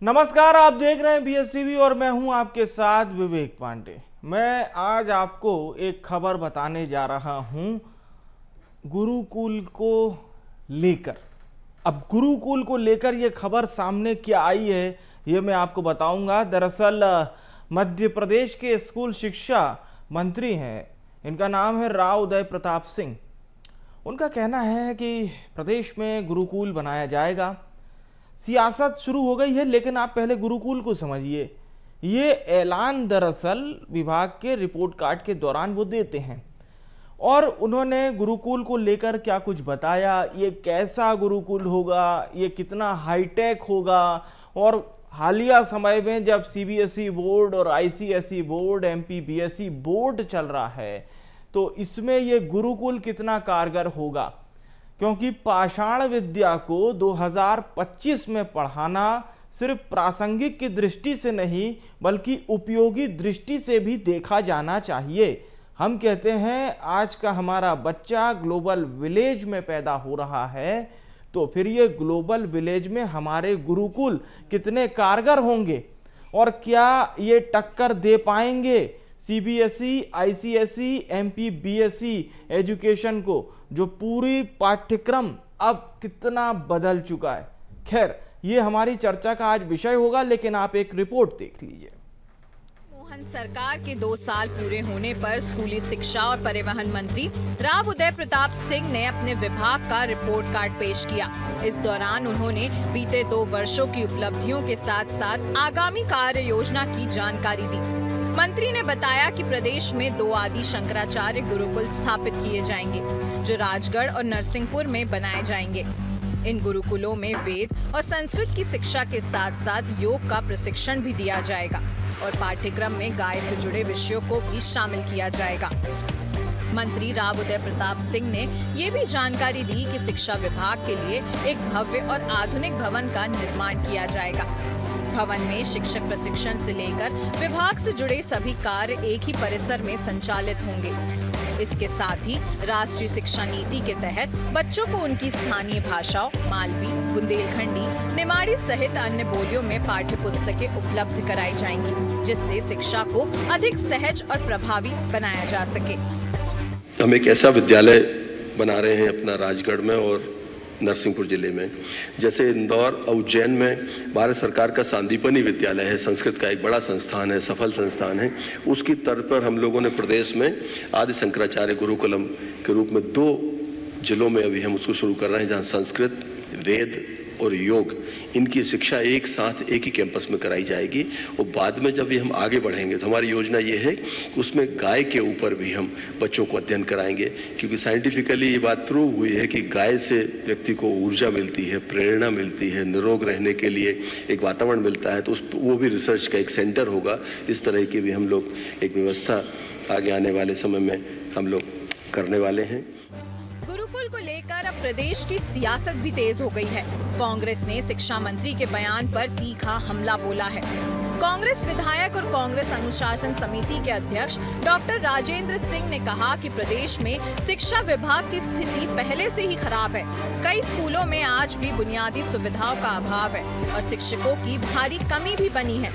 नमस्कार, आप देख रहे हैं BSTV और मैं हूं आपके साथ विवेक पांडे। मैं आज आपको एक खबर बताने जा रहा हूं गुरुकुल को लेकर। अब गुरुकुल को लेकर ये खबर सामने क्या आई है ये मैं आपको बताऊंगा। दरअसल मध्य प्रदेश के स्कूल शिक्षा मंत्री हैं, इनका नाम है राव उदय प्रताप सिंह। उनका कहना है कि प्रदेश में गुरुकुल बनाया जाएगा। सियासत शुरू हो गई है, लेकिन आप पहले गुरुकुल को समझिए। ये ऐलान दरअसल विभाग के रिपोर्ट कार्ड के दौरान वो देते हैं और उन्होंने गुरुकुल को लेकर क्या कुछ बताया, ये कैसा गुरुकुल होगा, ये कितना हाईटेक होगा। और हालिया समय में जब CBSE बोर्ड और ICSE बोर्ड, MPBSE बोर्ड चल रहा है, तो इसमें ये गुरुकुल कितना कारगर होगा, क्योंकि पाषाण विद्या को 2025 में पढ़ाना सिर्फ प्रासंगिक की दृष्टि से नहीं बल्कि उपयोगी दृष्टि से भी देखा जाना चाहिए। हम कहते हैं आज का हमारा बच्चा ग्लोबल विलेज में पैदा हो रहा है, तो फिर ये ग्लोबल विलेज में हमारे गुरुकुल कितने कारगर होंगे और क्या ये टक्कर दे पाएंगे CBSE, ICSE, MPBSE एजुकेशन को, जो पूरी पाठ्यक्रम अब कितना बदल चुका है। खैर, ये हमारी चर्चा का आज विषय होगा, लेकिन आप एक रिपोर्ट देख लीजिए। मोहन सरकार के 2 साल पूरे होने पर स्कूली शिक्षा और परिवहन मंत्री राव उदय प्रताप सिंह ने अपने विभाग का रिपोर्ट कार्ड पेश किया। इस दौरान उन्होंने बीते 2 वर्षों की उपलब्धियों के साथ साथ आगामी कार्य योजना की जानकारी दी। मंत्री ने बताया कि प्रदेश में 2 आदि शंकराचार्य गुरुकुल स्थापित किए जाएंगे, जो राजगढ़ और नरसिंहपुर में बनाए जाएंगे। इन गुरुकुलों में वेद और संस्कृत की शिक्षा के साथ साथ योग का प्रशिक्षण भी दिया जाएगा और पाठ्यक्रम में गाय से जुड़े विषयों को भी शामिल किया जाएगा। मंत्री राव उदय प्रताप सिंह ने ये भी जानकारी दी कि शिक्षा विभाग के लिए एक भव्य और आधुनिक भवन का निर्माण किया जाएगा। भवन में शिक्षक प्रशिक्षण से लेकर विभाग से जुड़े सभी कार्य एक ही परिसर में संचालित होंगे। इसके साथ ही राष्ट्रीय शिक्षा नीति के तहत बच्चों को उनकी स्थानीय भाषाओं मालवी, बुंदेलखंडी, निमाड़ी सहित अन्य बोलियों में पाठ्य पुस्तकें उपलब्ध कराई जाएंगी, जिससे शिक्षा को अधिक सहज और प्रभावी बनाया जा सके। हम एक ऐसा विद्यालय बना रहे हैं अपना राजगढ़ में और नरसिंहपुर जिले में। जैसे इंदौर और उज्जैन में भारत सरकार का सांदीपनि विद्यालय है, संस्कृत का एक बड़ा संस्थान है, सफल संस्थान है। उसकी तर्ज पर हम लोगों ने प्रदेश में आदि शंकराचार्य गुरुकुलम के रूप में 2 जिलों में अभी हम उसको शुरू कर रहे हैं, जहाँ संस्कृत, वेद और योग, इनकी शिक्षा एक साथ एक ही कैंपस में कराई जाएगी। और बाद में जब ये हम आगे बढ़ेंगे तो हमारी योजना ये है कि उसमें गाय के ऊपर भी हम बच्चों को अध्ययन कराएंगे, क्योंकि साइंटिफिकली ये बात प्रूव हुई है कि गाय से व्यक्ति को ऊर्जा मिलती है, प्रेरणा मिलती है, निरोग रहने के लिए एक वातावरण मिलता है। तो वो भी रिसर्च का एक सेंटर होगा। इस तरह की भी हम लोग एक व्यवस्था आगे आने वाले समय में हम लोग करने वाले हैं। गुरुकुल को लेकर अब प्रदेश की सियासत भी तेज हो गई है। कांग्रेस ने शिक्षा मंत्री के बयान पर तीखा हमला बोला है। कांग्रेस विधायक और कांग्रेस अनुशासन समिति के अध्यक्ष डॉक्टर राजेंद्र सिंह ने कहा कि प्रदेश में शिक्षा विभाग की स्थिति पहले से ही खराब है। कई स्कूलों में आज भी बुनियादी सुविधाओं का अभाव है और शिक्षकों की भारी कमी भी बनी है।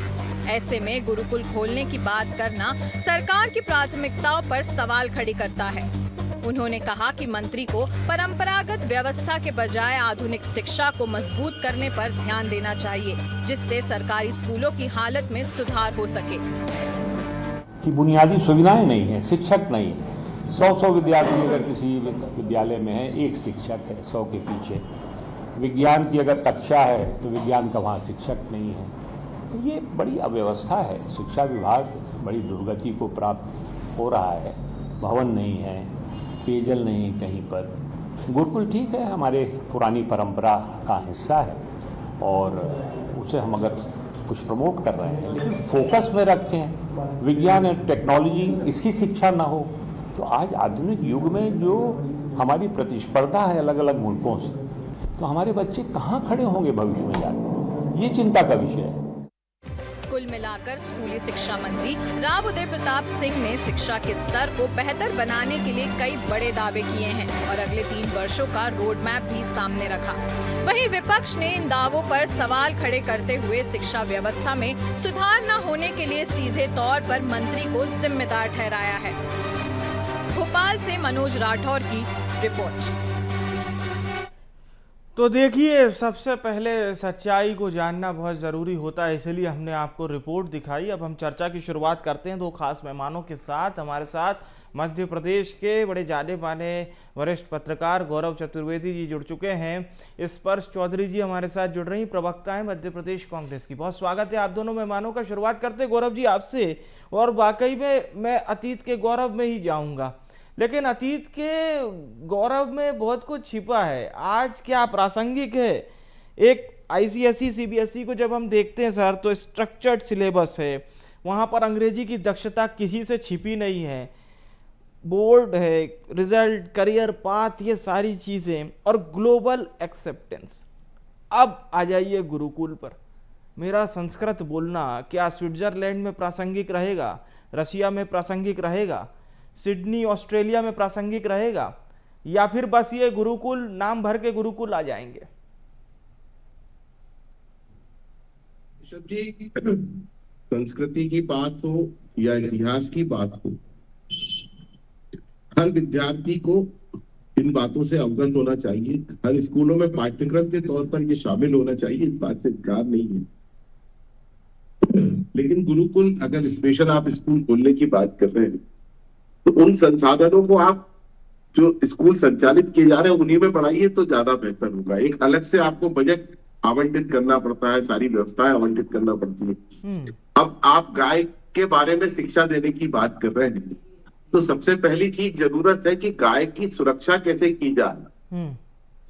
ऐसे में गुरुकुल खोलने की बात करना सरकार की प्राथमिकताओं पर सवाल खड़ी करता है। उन्होंने कहा कि मंत्री को परंपरागत व्यवस्था के बजाय आधुनिक शिक्षा को मजबूत करने पर ध्यान देना चाहिए, जिससे सरकारी स्कूलों की हालत में सुधार हो सके। कि बुनियादी सुविधाएं नहीं है, शिक्षक नहीं है। 100 विद्यार्थी अगर किसी विद्यालय में है, एक शिक्षक है 100 के पीछे। विज्ञान की अगर कक्षा है तो विज्ञान का वहाँ शिक्षक नहीं है। तो ये बड़ी अव्यवस्था है। शिक्षा विभाग बड़ी दुर्गति को प्राप्त हो रहा है। भवन नहीं है, पेयजल नहीं कहीं पर। गुरुकुल ठीक है, हमारे पुरानी परंपरा का हिस्सा है और उसे हम अगर कुछ प्रमोट कर रहे हैं, लेकिन फोकस में रखें। विज्ञान और टेक्नोलॉजी इसकी शिक्षा ना हो तो आज आधुनिक युग में जो हमारी प्रतिस्पर्धा है अलग अलग मुल्कों से, तो हमारे बच्चे कहाँ खड़े होंगे भविष्य में जाकर, ये चिंता का विषय है। कुल मिलाकर स्कूली शिक्षा मंत्री राव उदय प्रताप सिंह ने शिक्षा के स्तर को बेहतर बनाने के लिए कई बड़े दावे किए हैं और अगले 3 वर्षों का रोड मैप भी सामने रखा। वहीं विपक्ष ने इन दावों पर सवाल खड़े करते हुए शिक्षा व्यवस्था में सुधार न होने के लिए सीधे तौर पर मंत्री को जिम्मेदार ठहराया है। भोपाल से मनोज राठौर की रिपोर्ट। तो देखिए, सबसे पहले सच्चाई को जानना बहुत ज़रूरी होता है, इसलिए हमने आपको रिपोर्ट दिखाई। अब हम चर्चा की शुरुआत करते हैं 2 खास मेहमानों के साथ। हमारे साथ मध्य प्रदेश के बड़े जाने माने वरिष्ठ पत्रकार गौरव चतुर्वेदी जी जुड़ चुके हैं। स्पर्श चौधरी जी हमारे साथ जुड़ रही, प्रवक्ता हैं मध्य प्रदेश कांग्रेस की। बहुत स्वागत है आप दोनों मेहमानों का। शुरुआत करते गौरव जी आपसे, और वाकई में मैं अतीत के गौरव में ही जाऊँगा, लेकिन अतीत के गौरव में बहुत कुछ छिपा है। आज क्या प्रासंगिक है? एक आईसीएसई सीबीएसई को जब हम देखते हैं सर, तो स्ट्रक्चर्ड सिलेबस है, वहाँ पर अंग्रेजी की दक्षता किसी से छिपी नहीं है, बोर्ड है, रिजल्ट, करियर पाथ, ये सारी चीज़ें, और ग्लोबल एक्सेप्टेंस। अब आ जाइए गुरुकुल पर। मेरा संस्कृत बोलना क्या स्विट्जरलैंड में प्रासंगिक रहेगा, रशिया में प्रासंगिक रहेगा, सिडनी ऑस्ट्रेलिया में प्रासंगिक रहेगा, या फिर बस ये गुरुकुल नाम भर के गुरुकुल आ जाएंगे? जी, संस्कृति की बात हो या इतिहास की बात हो, हर विद्यार्थी को इन बातों से अवगत होना चाहिए। हर स्कूलों में पाठ्यक्रम के तौर पर ये शामिल होना चाहिए, इस बात से इनकार नहीं है। लेकिन गुरुकुल, अगर स्पेशल आप स्कूल खोलने की बात कर रहे हैं, तो उन संसाधनों को आप जो स्कूल संचालित किए जा रहे हैं उन्हीं में बढ़ाइए तो ज्यादा बेहतर होगा। एक अलग से आपको बजट आवंटित करना पड़ता है, सारी व्यवस्थाएं आवंटित करना पड़ती है। अब आप गाय के बारे में शिक्षा देने की बात कर रहे हैं, तो सबसे पहली चीज जरूरत है कि गाय की सुरक्षा कैसे की जाए।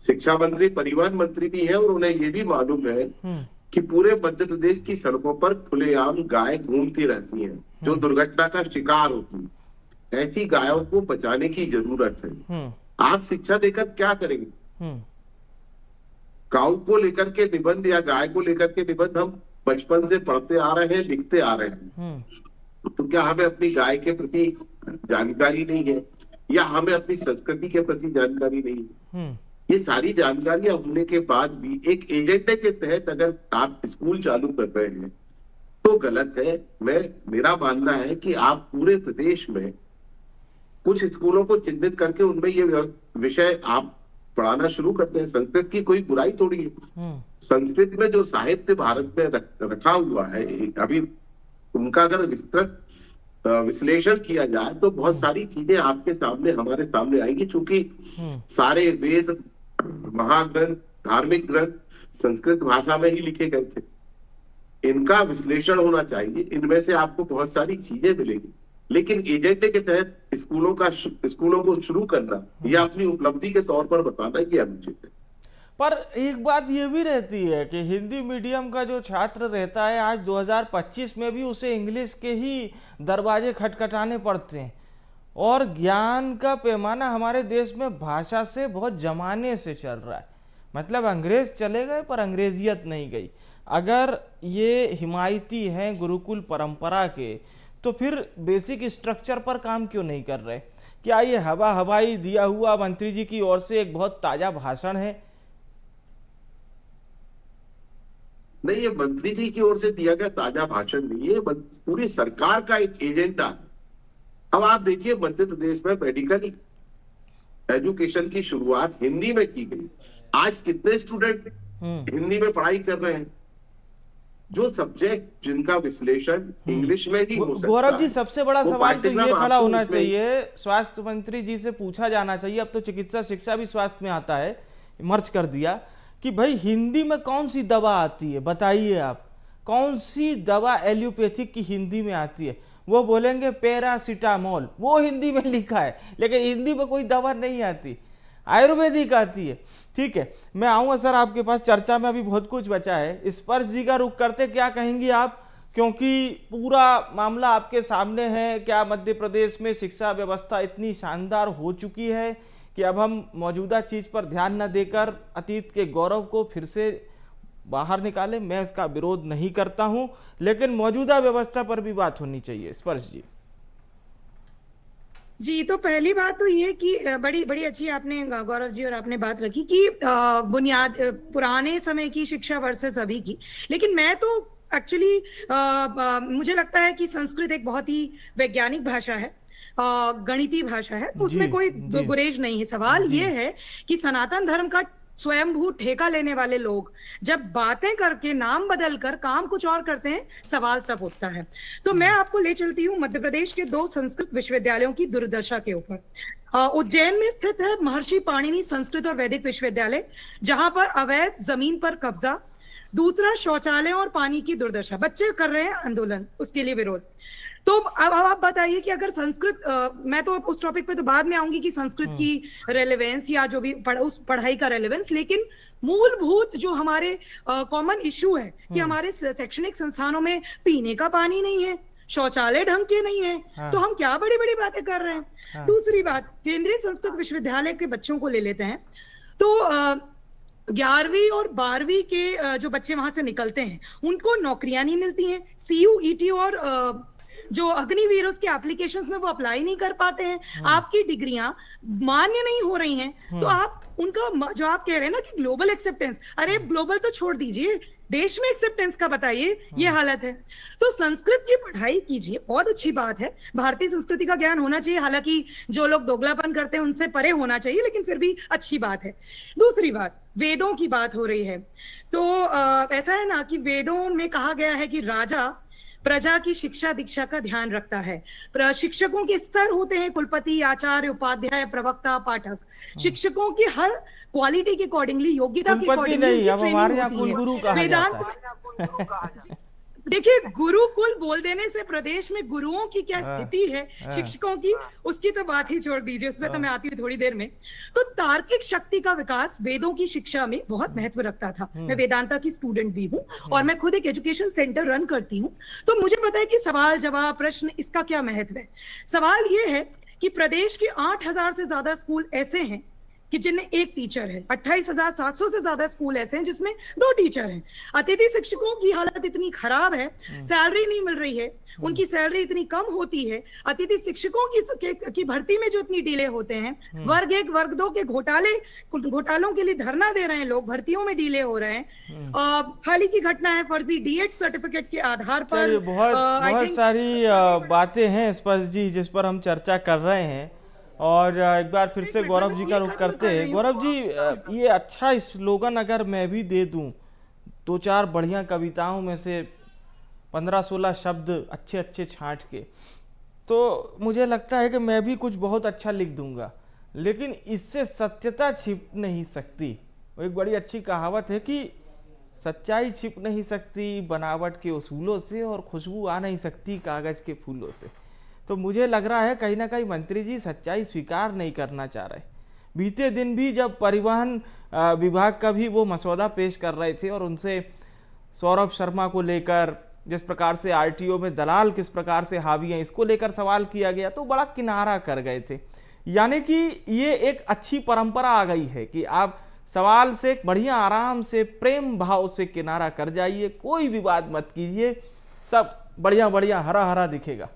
शिक्षा मंत्री परिवहन मंत्री भी है, और उन्हें ये भी मालूम है कि पूरे मध्य प्रदेश की सड़कों पर खुलेआम गाय घूमती रहती हैं, जो दुर्घटना का शिकार होती है। ऐसी गायों को बचाने की जरूरत है। आप शिक्षा देकर क्या करेंगे? गाय को लेकर के निबंध या गाय को लेकर के निबंध हम बचपन से पढ़ते आ रहे हैं, लिखते आ रहे हैं, तो क्या हमें अपनी गाय के प्रति जानकारी नहीं है, या हमें अपनी संस्कृति के प्रति जानकारी नहीं है? ये सारी जानकारियां होने के बाद भी एक एजेंडे के तहत अगर आप स्कूल चालू कर रहे हैं तो गलत है। मेरा मानना है कि आप पूरे प्रदेश में कुछ स्कूलों को चिन्हित करके उनमें ये विषय आप पढ़ाना शुरू करते हैं। संस्कृत की कोई बुराई थोड़ी है। संस्कृत में जो साहित्य भारत में रखा हुआ है, अभी उनका अगर विस्तृत विश्लेषण किया जाए तो बहुत सारी चीजें आपके सामने, हमारे सामने आएंगी। चूंकि सारे वेद, महाग्रंथ, धार्मिक ग्रंथ संस्कृत भाषा में ही लिखे गए थे, इनका विश्लेषण होना चाहिए। इनमें से आपको बहुत सारी चीजें मिलेंगी, लेकिन एजेंडे के तहत स्कूलों को शुरू करना या अपनी उपलब्धि के तौर पर बताना ये अनुचित है। पर एक बात ये भी रहती है कि हिंदी मीडियम का जो छात्र रहता है, आज 2025 में भी उसे इंग्लिश के ही दरवाजे खटखटाने पड़ते हैं, और ज्ञान का पैमाना हमारे देश में भाषा से बहुत जमाने से चल रहा है। मतलब अंग्रेज चले गए पर अंग्रेजियत नहीं गई। अगर ये हिमायती हैं गुरुकुल परंपरा के, तो फिर बेसिक स्ट्रक्चर पर काम क्यों नहीं कर रहे? क्या ये हवाई दिया हुआ मंत्री जी की ओर से एक बहुत ताजा भाषण है? नहीं, ये मंत्री जी की ओर से दिया गया ताजा भाषण नहीं है, पूरी सरकार का एक एजेंडा है। अब आप देखिए, मध्य प्रदेश में मेडिकल एजुकेशन की शुरुआत हिंदी में की गई। आज कितने स्टूडेंट हिंदी में पढ़ाई कर रहे हैं? जो सब्जेक्ट जिनका विश्लेषण इंग्लिश में ही हो सकता है। गौरव जी, सबसे बड़ा सवाल तो ये खड़ा होना चाहिए, स्वास्थ्य मंत्री जी से पूछा जाना चाहिए, अब तो चिकित्सा शिक्षा भी स्वास्थ्य में आता है, मर्ज कर दिया, कि भाई हिंदी में कौन सी दवा आती है? बताइए आप, कौन सी दवा एलोपैथिक की हिंदी में आती है? वो बोलेंगे पैरासिटामोल, वो हिंदी में लिखा है, लेकिन हिंदी में कोई दवा नहीं आती, आयुर्वेदिक आती है। ठीक है, मैं आऊँगा सर आपके पास, चर्चा में अभी बहुत कुछ बचा है। स्पर्श जी का रुख करते, क्या कहेंगी आप, क्योंकि पूरा मामला आपके सामने है। क्या मध्य प्रदेश में शिक्षा व्यवस्था इतनी शानदार हो चुकी है कि अब हम मौजूदा चीज़ पर ध्यान न देकर अतीत के गौरव को फिर से बाहर निकाले, मैं इसका विरोध नहीं करता हूं, लेकिन मौजूदा व्यवस्था पर भी बात होनी चाहिए। स्पर्श जी। जी, तो पहली बात तो ये कि बड़ी बड़ी अच्छी आपने गौरव जी और आपने बात रखी कि बुनियाद पुराने समय की शिक्षा वर्सेस अभी की, लेकिन मैं तो एक्चुअली मुझे लगता है कि संस्कृत एक बहुत ही वैज्ञानिक भाषा है, गणितीय भाषा है, उसमें कोई गुरेज नहीं है। सवाल ये है कि सनातन धर्म का स्वयंभू ठेका लेने वाले लोग जब बातें करके नाम बदल कर काम कुछ और करते हैं, सवाल तब उठता है। तो मैं आपको ले चलती हूँ मध्य प्रदेश के 2 संस्कृत विश्वविद्यालयों की दुर्दशा के ऊपर। उज्जैन में स्थित है महर्षि पाणिनि संस्कृत और वैदिक विश्वविद्यालय, जहां पर अवैध जमीन पर कब्जा, दूसरा शौचालय और पानी की दुर्दशा, बच्चे कर रहे हैं आंदोलन उसके लिए विरोध। तो अब आप बताइए कि अगर संस्कृत मैं तो उस टॉपिक पे तो बाद में आऊंगी कि संस्कृत की रेलेवेंस या जो भी उस पढ़ाई का रेलेवेंस, लेकिन मूलभूत जो हमारे कॉमन इशू है कि हमारे शैक्षणिक संस्थानों में पीने का पानी नहीं है, शौचालय ढंग के नहीं है, तो हम क्या बड़ी बड़ी बातें कर रहे हैं। दूसरी बात, केंद्रीय संस्कृत विश्वविद्यालय के बच्चों को ले लेते हैं, तो 11वीं और 12वीं के जो बच्चे वहां से निकलते हैं उनको नौकरियां नहीं मिलती हैं, CUET और जो अग्निवीर उसके एप्लीकेशंस में वो अप्लाई नहीं कर पाते हैं, आपकी डिग्रियां मान्य नहीं हो रही हैं। तो आप उनका जो आप कह रहे हैं ना कि ग्लोबल एक्सेप्टेंस, अरे ग्लोबल तो छोड़ दीजिए, देश में एक्सेप्टेंस का बताइए, ये हालत है। तो संस्कृत की पढ़ाई कीजिए, बहुत अच्छी बात है, भारतीय संस्कृति का ज्ञान होना चाहिए, हालांकि जो लोग दोगलापन करते हैं उनसे परे होना चाहिए, लेकिन फिर भी अच्छी बात है। दूसरी बात, वेदों की बात हो रही है, तो ऐसा है ना कि वेदों में कहा गया है कि राजा प्रजा की शिक्षा दीक्षा का ध्यान रखता है। शिक्षकों के स्तर होते हैं, कुलपति, आचार्य, उपाध्याय, प्रवक्ता, पाठक। शिक्षकों की हर क्वालिटी के अकॉर्डिंगली, योग्यता के कुलपति नहीं, अब हमारे यहाँ कुलगुरु कहा जाता है। देखिए, गुरुकुल बोल देने से प्रदेश में गुरुओं की क्या स्थिति है, शिक्षकों की, उसकी तो बात ही छोड़ दीजिए, उसमें तो मैं आती हूँ थोड़ी देर में। तो तार्किक शक्ति का विकास वेदों की शिक्षा में बहुत महत्व रखता था। मैं वेदांता की स्टूडेंट भी हूँ और मैं खुद एक एजुकेशन सेंटर रन करती हूँ, तो मुझे पता है कि सवाल जवाब प्रश्न इसका क्या महत्व है। सवाल ये है कि प्रदेश के 8,000 से ज्यादा स्कूल ऐसे हैं कि जिनमें एक टीचर है, 28,700 से ज्यादा स्कूल ऐसे हैं जिसमें 2 टीचर हैं। अतिथि शिक्षकों की हालत इतनी खराब है, सैलरी नहीं मिल रही है, उनकी सैलरी इतनी कम होती है, अतिथि शिक्षकों की भर्ती में जो इतनी डिले होते हैं, वर्ग 1 वर्ग 2 के घोटालों के लिए धरना दे रहे हैं लोग, भर्तियों में डिले हो रहे हैं। हाल ही की घटना है, फर्जी DED सर्टिफिकेट के आधार पर बहुत सारी बातें हैं स्पर्श जी जिस पर हम चर्चा कर रहे हैं, और एक बार फिर से गौरव जी का रुख करते हैं। गौरव जी, ये अच्छा स्लोगन अगर मैं भी दे दूं, 2-4 बढ़िया कविताओं में से 15-16 शब्द अच्छे अच्छे छांट के, तो मुझे लगता है कि मैं भी कुछ बहुत अच्छा लिख दूंगा, लेकिन इससे सत्यता छिप नहीं सकती। एक बड़ी अच्छी कहावत है कि सच्चाई छिप नहीं सकती बनावट के उसूलों से, और खुशबू आ नहीं सकती कागज के फूलों से। तो मुझे लग रहा है कहीं ना कहीं मंत्री जी सच्चाई स्वीकार नहीं करना चाह रहे। बीते दिन भी जब परिवहन विभाग का भी वो मसौदा पेश कर रहे थे और उनसे सौरभ शर्मा को लेकर, जिस प्रकार से RTO में दलाल किस प्रकार से हावी हैं, इसको लेकर सवाल किया गया, तो बड़ा किनारा कर गए थे। यानी कि ये एक अच्छी परंपरा आ गई है कि आप सवाल से बढ़िया आराम से प्रेम भाव से किनारा कर जाइए, कोई विवाद मत कीजिए, सब बढ़िया बढ़िया हरा हरा दिखेगा।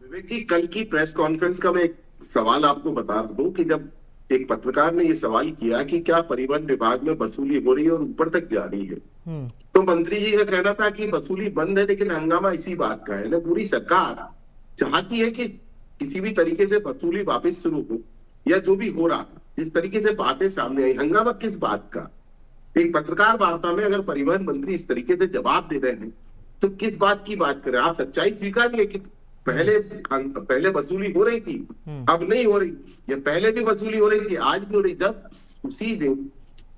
विवेक जी, कल की प्रेस कॉन्फ्रेंस का मैं एक सवाल आपको बता दूं कि जब एक पत्रकार ने ये सवाल किया कि क्या परिवहन विभाग में वसूली हो रही है और ऊपर तक जा रही है, तो मंत्री जी का कहना था कि वसूली बंद है, लेकिन हंगामा इसी बात का है ना, पूरी सरकार चाहती है कि किसी भी तरीके से वसूली वापस शुरू हो, या जो भी हो रहा, जिस तरीके से बातें सामने आई, हंगामा किस बात का। एक पत्रकार वार्ता में अगर परिवहन मंत्री इस तरीके से जवाब दे रहे हैं तो किस बात की बात करें। आप सच्चाई स्वीकारिए कि पहले वसूली हो रही थी, अब नहीं हो रही, या पहले भी वसूली हो रही थी, आज भी हो रही। जब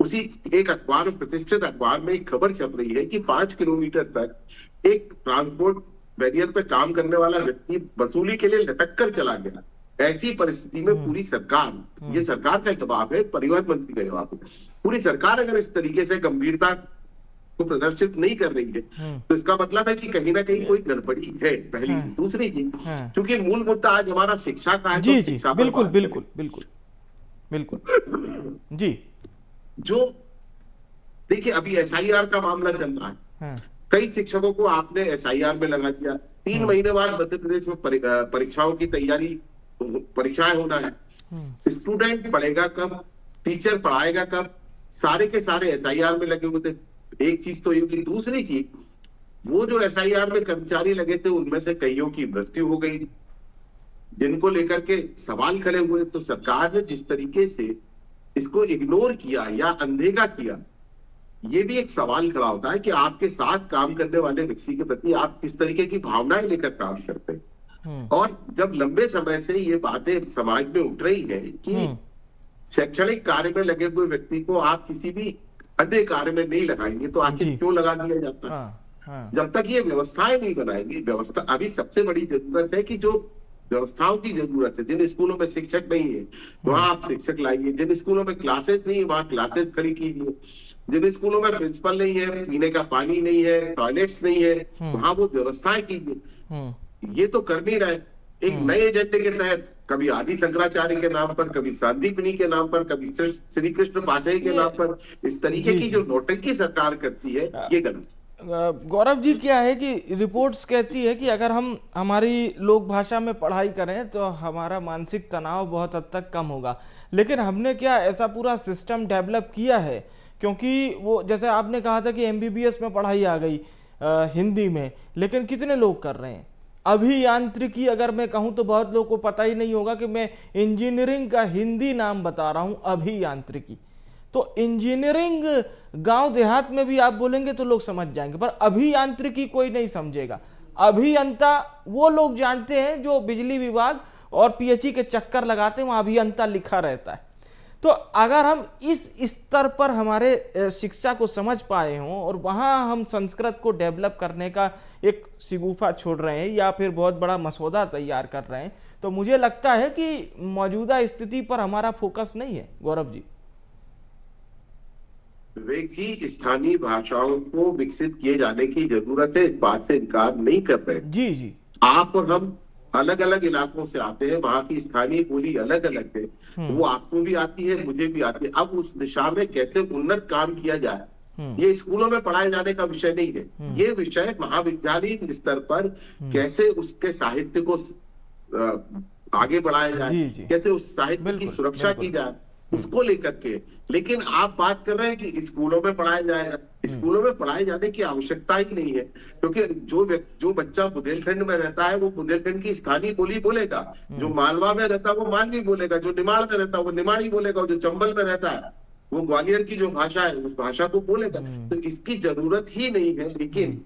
उसी एक अखबार में, प्रतिष्ठित अखबार में एक खबर छप रही है कि 5 किलोमीटर तक एक ट्रांसपोर्ट बैरियर पे काम करने वाला व्यक्ति वसूली के लिए लटक कर चला गया। ऐसी परिस्थिति में पूरी सरकार, ये सरकार का जवाब है, परिवहन मंत्री का जवाब है, पूरी सरकार अगर इस तरीके से गंभीरता को प्रदर्शित नहीं कर रही है तो इसका मतलब है कि कहीं ना कहीं कोई गड़बड़ी है, पहली चीज। दूसरी चीज, क्योंकि मूल मुद्दा आज हमारा शिक्षा का है, जी बिल्कुल बिल्कुल बिल्कुल बिल्कुल जी, जो देखिए अभी एसआईआर का मामला चल रहा है, हाँ, कई शिक्षकों को आपने एसआईआर में लगा दिया, 3 महीने बाद मध्य प्रदेश में परीक्षाओं की तैयारी, परीक्षाएं होना है, स्टूडेंट पढ़ेगा कब, टीचर पढ़ाएगा कब, सारे के सारे एसआईआर में लगे हुए थे। एक चीज तो ये हुई, दूसरी चीज वो जो एसआईआर में कर्मचारी लगे थे उनमें से कईयों की मृत्यु हो गई, जिनको लेकर के सवाल खड़े हुए। तो सरकार ने जिस तरीके से इसको इग्नोर किया या अनदेखा किया, ये भी एक सवाल खड़ा होता है कि आपके साथ काम करने वाले व्यक्ति के प्रति आप किस तरीके की भावनाएं लेकर काम करते हैं। और जब लंबे समय से ये बातें समाज में उठ रही है कि शैक्षणिक कार्य में लगे हुए व्यक्ति को आप किसी भी अन्य कार्य में नहीं लगाएंगे, तो आखिर क्यों लगा दिया जाता है? जब तक ये व्यवस्थाएं नहीं बनाएंगी, व्यवस्था अभी सबसे बड़ी जरूरत है कि जो व्यवस्थाओं की जरूरत है, जिन स्कूलों में शिक्षक नहीं है वहां आप शिक्षक लाइए, जिन स्कूलों में क्लासेस नहीं है वहां क्लासेस खड़ी कीजिए, जिन स्कूलों में प्रिंसिपल नहीं है, पीने का पानी नहीं है, टॉयलेट्स नहीं है, वहां वो व्यवस्थाएं कीजिए। ये तो कर नहीं रहे। एक नए एजेंडे के तहत कभी आदि शंकराचार्य के नाम पर, कभी संदीपनी के नाम पर, कभी श्री कृष्ण पाठक के नाम पर इस तरीके की जो नौटंकी सरकार करती है, ये गलत। गौरव जी, क्या है कि रिपोर्ट्स कहती है कि अगर हम हमारी लोक भाषा में पढ़ाई करें तो हमारा मानसिक तनाव बहुत हद तक कम होगा, लेकिन हमने क्या ऐसा पूरा सिस्टम डेवलप किया है? क्योंकि वो जैसे आपने कहा था कि एमबीबीएस में पढ़ाई आ गई हिंदी में, लेकिन कितने लोग कर रहे हैं? अभियांत्रिकी अगर मैं कहूं तो बहुत लोगों को पता ही नहीं होगा कि मैं इंजीनियरिंग का हिंदी नाम बता रहा हूं, अभियांत्रिकी। तो इंजीनियरिंग गांव देहात में भी आप बोलेंगे तो लोग समझ जाएंगे, पर अभियांत्रिकी कोई नहीं समझेगा। अभियंता वो लोग जानते हैं जो बिजली विभाग और पीएचई के चक्कर लगाते हैं, वहां अभियंता लिखा रहता है। तो अगर हम इस स्तर पर हमारे शिक्षा को समझ पाए हों और वहां हम संस्कृत को डेवलप करने का एक शिगुफा छोड़ रहे हैं या फिर बहुत बड़ा मसौदा तैयार कर रहे हैं, तो मुझे लगता है कि मौजूदा स्थिति पर हमारा फोकस नहीं है। गौरव जी। विवेक जी, स्थानीय भाषाओं को विकसित किए जाने की जरूरत है, इस बात से इनकार नहीं कर रहे। जी जी। आप और हम अलग अलग इलाकों से आते हैं, वहां की स्थानीय बोली अलग अलग है, वो आपको भी आती है, मुझे भी आती है। अब उस दिशा में कैसे उन्नत काम किया जाए, ये स्कूलों में पढ़ाए जाने का विषय नहीं है। ये विषय महाविद्यालय स्तर पर कैसे उसके साहित्य को आगे बढ़ाया जाए, कैसे उस साहित्य की सुरक्षा की जाए, उसको लेकर के। लेकिन आप बात कर रहे हैं कि स्कूलों में पढ़ाया जाएगा, स्कूलों में पढ़ाए जाने की आवश्यकता ही नहीं है, क्योंकि जो बच्चा बुंदेलखंड में रहता है वो बुंदेलखंड की स्थानीय बोली बोलेगा, जो मालवा में रहता है वो मालवी बोलेगा, जो निमाड़ में रहता है वो निमाड़ी बोलेगा, जो चंबल में रहता है वो ग्वालियर की जो भाषा है उस भाषा को बोलेगा। तो इसकी जरूरत ही नहीं है। लेकिन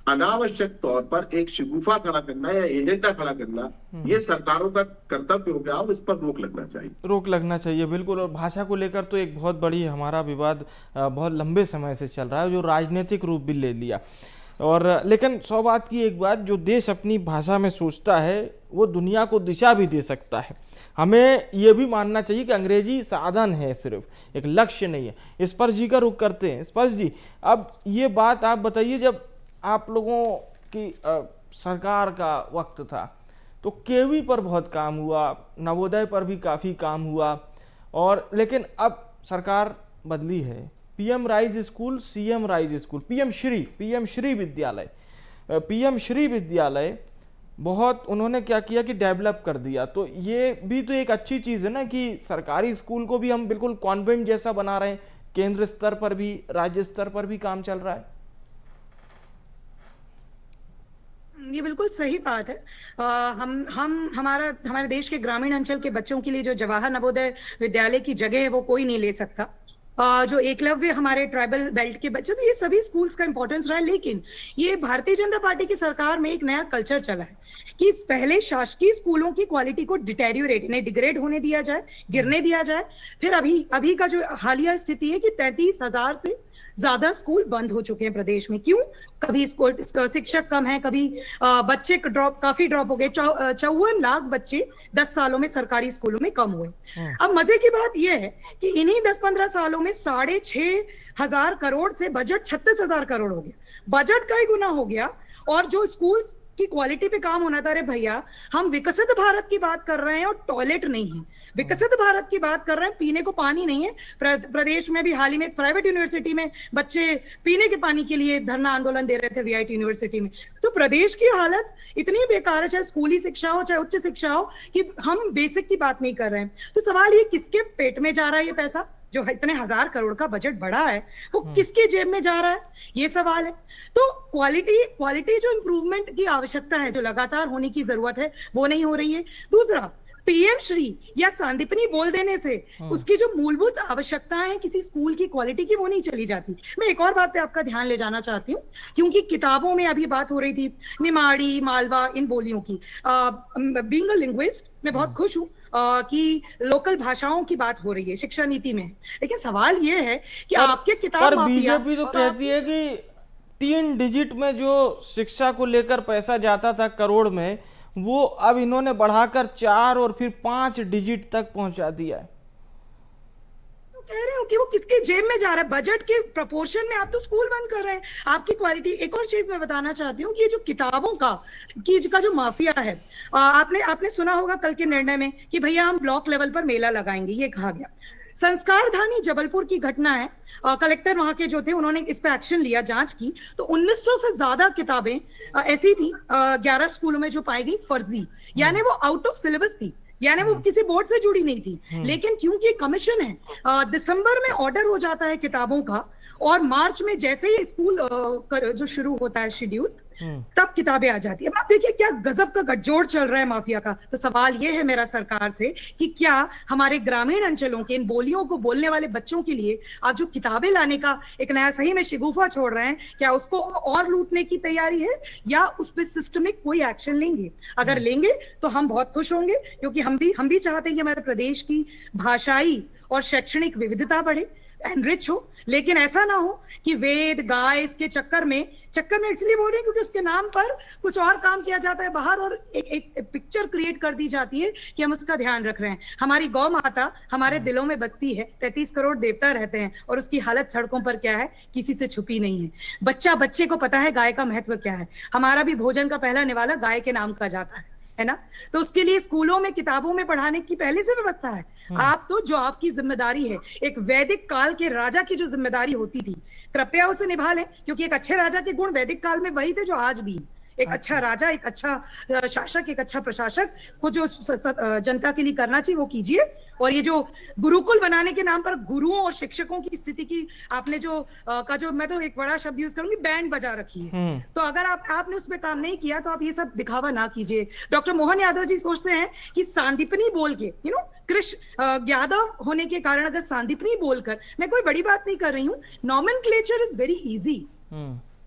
अनावश्यक तौर पर एक शिगुफा खड़ा करना या एजेंडा खड़ा करना, ये सरकारों का कर्तव्य हो गया और इस पर रोक लगना चाहिए। रोक लगना चाहिए, बिल्कुल। और भाषा को लेकर तो एक बहुत बड़ी हमारा विवाद बहुत लंबे समय से चल रहा है, जो राजनीतिक रूप भी ले लिया। और लेकिन 100 बात की एक बात, जो देश अपनी भाषा में सोचता है वो दुनिया को दिशा भी दे सकता है। हमें ये भी मानना चाहिए कि अंग्रेजी साधन है, सिर्फ एक लक्ष्य नहीं है। इस पर जी का रुख करते हैं। स्पर्श जी, अब ये बात आप बताइए, जब आप लोगों की सरकार का वक्त था तो केवी पर बहुत काम हुआ, नवोदय पर भी काफ़ी काम हुआ, और लेकिन अब सरकार बदली है। PM rise school, CM rise school, PM Shri विद्यालय बहुत उन्होंने क्या किया कि डेवलप कर दिया। तो ये भी तो एक अच्छी चीज़ है ना कि सरकारी स्कूल को भी हम बिल्कुल कॉन्वेंट जैसा बना रहे हैं। केंद्र स्तर पर भी, राज्य स्तर पर भी काम चल रहा है। ये बिल्कुल सही बात है। हमारे देश के ग्रामीण अंचल के बच्चों के लिए जो जवाहर नवोदय विद्यालय की जगह है वो कोई नहीं ले सकता। जो एकलव्य हमारे ट्राइबल बेल्ट के बच्चे, तो ये सभी स्कूल्स का इंपॉर्टेंस रहा है। लेकिन ये भारतीय जनता पार्टी की सरकार में एक नया कल्चर चला है कि पहले शासकीय स्कूलों की क्वालिटी को डिग्रेड होने दिया जाए, गिरने दिया जाए। फिर अभी का जो हालिया स्थिति है कि 33,000 से ज्यादा स्कूल बंद हो चुके हैं प्रदेश में। क्यों? कभी शिक्षक कम है, कभी बच्चे काफी ड्रॉप हो गए। 54 लाख बच्चे 10 सालों में सरकारी स्कूलों में कम हुए। अब मजे की बात यह है कि इन्हीं 10-15 सालों में 6,500 करोड़ से बजट 36,000 करोड़ हो गया। बजट का ही गुना हो गया। और जो स्कूल कि क्वालिटी पे काम होना था। अरे भैया, हम विकसित भारत की बात कर रहे हैं और टॉयलेट नहीं है। विकसित भारत की बात कर रहे हैं, पीने को पानी नहीं है। प्रदेश में भी हाल ही में प्राइवेट यूनिवर्सिटी में बच्चे पीने के पानी के लिए धरना आंदोलन दे रहे थे वीआईटी यूनिवर्सिटी में। तो प्रदेश की हालत इतनी बेकार है, चाहे स्कूली शिक्षा हो चाहे उच्च शिक्षा हो, कि हम बेसिक की बात नहीं कर रहे हैं। तो सवाल ये, किसके पेट में जा रहा है ये पैसा? जो इतने 1000 करोड़ का बजट बढ़ा है वो किसकी जेब में जा रहा है, ये सवाल है। तो क्वालिटी जो इंप्रूवमेंट की आवश्यकता है, जो लगातार होने की जरूरत है, वो नहीं हो रही है। दूसरा, पीएम श्री या सांदीपनी बोल देने से उसकी जो मूलभूत आवश्यकताएं हैं किसी स्कूल की क्वालिटी की, वो नहीं चली जाती। मैं एक और बात पे आपका ध्यान ले जाना चाहती हूँ, क्योंकि किताबों में अभी बात हो रही थी निमाड़ी, मालवा, इन बोलियों की। बीइंग अ लिंग्विस्ट, मैं बहुत खुश हूँ कि लोकल भाषाओं की बात हो रही है शिक्षा नीति में। लेकिन सवाल ये है कि आपके किताब पर बीजेपी तो कहती है कि 3 डिजिट में जो शिक्षा को लेकर पैसा जाता था करोड़ में, वो अब इन्होंने बढ़ाकर 4 और फिर 5 डिजिट तक पहुंचा दिया है। कह रहे हो कि वो किसके जेब में जा रहा है? बजट के प्रोपोर्शन में आप तो स्कूल बंद कर रहे हैं। आपकी क्वालिटी, एक और चीज मैं बताना चाहती हूँ कि ये जो किताबों का जो माफिया है, आपने सुना होगा कल के निर्णय में कि भैया हम ब्लॉक लेवल पर मेला लगाएंगे, ये कहा गया। संस्कारधानी जबलपुर की घटना है। कलेक्टर वहां के जो थे, उन्होंने इस पे एक्शन लिया, जांच की, तो 1900 से ज्यादा किताबें ऐसी थी 11 स्कूलों में जो पाई गई फर्जी, यानी वो आउट ऑफ सिलेबस थी, यानी वो किसी बोर्ड से जुड़ी नहीं थी। लेकिन क्योंकि कमीशन है, दिसंबर में ऑर्डर हो जाता है किताबों का, और मार्च में जैसे ही स्कूल जो शुरू होता है शेड्यूल, तब किताबें आ जाती है। अब आप देखिए क्या गजब का गठजोड़ चल रहा है माफिया का। तो सवाल ये है मेरा सरकार से कि क्या हमारे ग्रामीण अंचलों के इन बोलियों को बोलने वाले बच्चों के लिए आप जो किताबें लाने का एक नया सही में शिगुफा छोड़ रहे हैं, क्या उसको और लूटने की तैयारी है, या उस पर सिस्टमिक कोई एक्शन लेंगे? अगर लेंगे तो हम बहुत खुश होंगे, क्योंकि हम भी चाहते हैं कि हमारे प्रदेश की भाषाई और शैक्षणिक विविधता बढ़े, एनरिच हो। लेकिन ऐसा ना हो कि वेद गाय इसके चक्कर में इसलिए बोल रहे हैं क्योंकि उसके नाम पर कुछ और काम किया जाता है बाहर, और एक पिक्चर क्रिएट कर दी जाती है कि हम उसका ध्यान रख रहे हैं। हमारी गौ माता हमारे दिलों में बसती है, 33 करोड़ देवता रहते हैं, और उसकी हालत सड़कों पर क्या है किसी से छुपी नहीं है। बच्चे को पता है गाय का महत्व क्या है। हमारा भी भोजन का पहला निवाला गाय के नाम का जाता है ना। तो उसके लिए स्कूलों में किताबों में पढ़ाने की पहले से व्यवस्था है। आप तो, जो आपकी जिम्मेदारी है, एक वैदिक काल के राजा की जो जिम्मेदारी होती थी, कृपया उसे निभा लें, क्योंकि एक अच्छे राजा के गुण वैदिक काल में वही थे जो आज भी। एक अच्छा राजा, एक अच्छा शासक, एक अच्छा प्रशासक को जो जनता के लिए करना चाहिए वो कीजिए। और ये जो गुरुकुल बनाने के नाम पर गुरुओं और शिक्षकों की स्थिति की आपने जो मैं तो एक बड़ा शब्द यूज करूंगी, बैंड बजा रखी है। तो अगर आपने उसमें काम नहीं किया तो आप ये सब दिखावा ना कीजिए। डॉक्टर मोहन यादव जी सोचते हैं कि सांदीपनी बोल के, कृष्ण यादव होने के कारण अगर सांदीपनी बोलकर, मैं कोई बड़ी बात नहीं कर रही हूँ, nomenclature is very easy,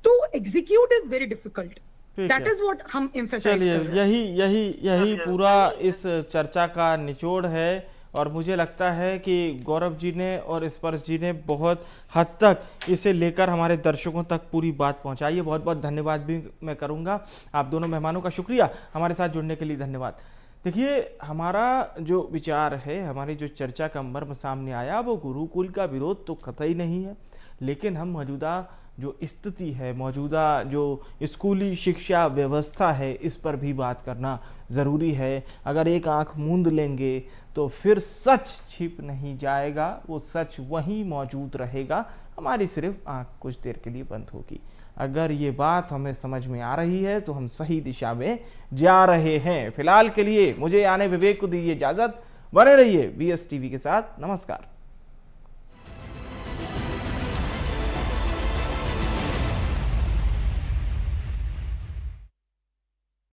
to execute is very difficult. That is what हम emphasize चलिए, कर रहे हैं। यही पूरा इस चर्चा का निचोड़ है। और मुझे लगता है कि गौरव जी ने और स्पर्श जी ने बहुत हद तक इसे लेकर हमारे दर्शकों तक पूरी बात पहुंचाई है। बहुत बहुत धन्यवाद भी मैं करूंगा। आप दोनों मेहमानों का शुक्रिया हमारे साथ जुड़ने के लिए, धन्यवाद। देखिए, हमारा जो विचार है, हमारी जो चर्चा का मर्म सामने आया, वो गुरुकुल का विरोध तो कतई नहीं है, लेकिन हम मौजूदा जो स्थिति है, मौजूदा जो स्कूली शिक्षा व्यवस्था है, इस पर भी बात करना ज़रूरी है। अगर एक आंख मूंद लेंगे तो फिर सच छिप नहीं जाएगा, वो सच वहीं मौजूद रहेगा, हमारी सिर्फ आंख कुछ देर के लिए बंद होगी। अगर ये बात हमें समझ में आ रही है तो हम सही दिशा में जा रहे हैं। फिलहाल के लिए मुझे यानी विवेक को दीजिए इजाज़त। बने रहिए BSTV के साथ। नमस्कार।